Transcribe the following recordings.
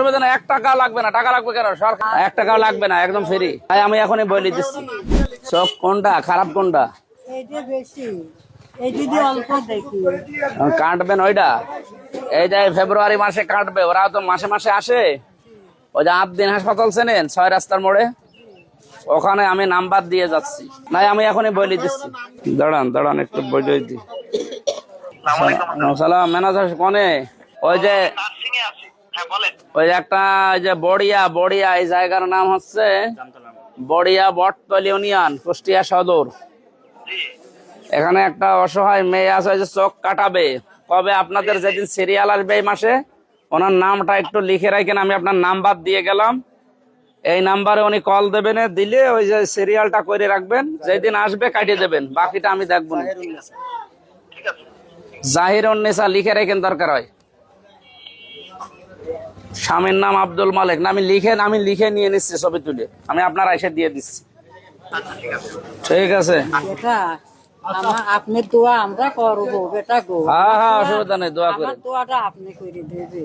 অসুবিধা নেই, 1 টাকা লাগবে না। টাকা লাগবে কেন? সরকার 1 টাকাও লাগবে না, একদম ফ্রি। তাই আমি এখনই বলে দিচ্ছি চোখ কোনটা খারাপ কোনটা কাটবেন ওইটা। এই যে ফেব্রুয়ারি মাসে কাটবে, ওরা তো মাসে মাসে আসে। ওই যে 8 দিন হাসপাতাল চেনেন 6 রাস্তার মোড়ে, ওখানে আমি নাম্বার দিয়ে যাচ্ছি। নাই আমি এখনই বলে দিচ্ছি। দাঁড়ান একটু বলে দিই। সালাম ম্যানেজার কোনে? ওই যে একটা যে বড়িয়া এই জায়গার নাম হচ্ছে বড়িয়া বটতল ইউনিয়ন, কুষ্টিয়া সদর। এখানে একটা অসহায় মেয়ে আছে, ওই যে চোখ কাটাবে। কবে আপনাদের যেদিন সিরিয়াল আসবে এই মাসে, ওনার নামটা একটু লিখে রাখেন। আমি আপনার নাম্বার দিয়ে গেলাম, এই নাম্বারে উনি কল দেবেন। দিলে ওই যে সিরিয়ালটা করে রাখবেন, যেদিন আসবে কাটিয়ে দেবেন, বাকিটা আমি দেখবো না। জাহিরুন্নেসা লিখে রাখেন, দরকার হয়। স্বামীর নাম আব্দুল মালিক। না, আমি লিখে নিয়ে নিচ্ছি, ছবি তুলে আমি আপনার এসে দিয়ে দিচ্ছি। ঠিক আছে, আপনি দোয়া আমরা করবো বেটা গো। হ্যাঁ অসুবিধা নেই, দোয়া করে। দোয়াটা আপনি করে দেবে।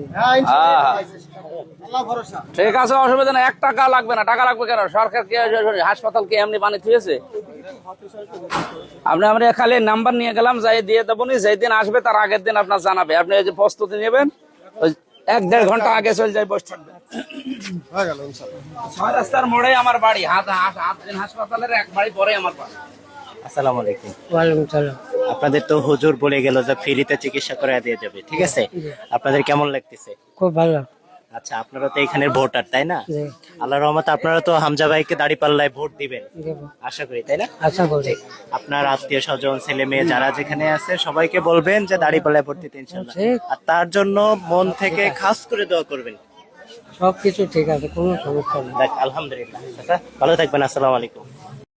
ঠিক আছে, অসুবিধা নেই, 1 টাকা লাগবে না। টাকা লাগবে কেন? সরকার কি হাসপাতাল কি এমনি বানিয়ে দিয়েছে? আমরা খালি নাম্বার নিয়ে গেলাম, যাই দিয়ে দেবো। যেদিন আসবে তার আগের দিন আপনার জানাবে। আপনি এই যে প্রস্তুতি নেবেন, 1-1.5 ঘন্টা আগে চলে যায়, বসে থাকবেন। 6 রাস্তার মোড়ে আমার বাড়ি, হাত দিন হাসপাতালের 1 বাড়ি পরে আমার বাড়ি। আসসালামু আলাইকুম। ওয়ালাইকুম সালাম। আপনাদের তো হুজুর বলে গেল যে ফ্রিতে চিকিৎসা করে দিয়ে যাবে, ঠিক আছে? আপনাদের কেমন লাগতেছে? খুব ভালো। আচ্ছা, আপনারা তো এখানের ভোটার, তাই না? আল্লাহর রহমতে আপনারা তো হামজা ভাইকে দাঁড়িপাল্লায় ভোট দিবেন আশা করি, তাই না? আশা করি। আপনার আত্মীয় স্বজন ছেলে মেয়ে যারা যেখানে আছে সবাইকে বলবেন যে দাঁড়িপাল্লায় ভোট দিতে ইনশাআল্লাহ। আর তার জন্য মন থেকে খাস করে দোয়া করবেন। সবকিছু ঠিক আছে, কোনো সমস্যা নেই। আলহামদুলিল্লাহ। আচ্ছা, ভালো থাকবেন। আসসালামু আলাইকুম।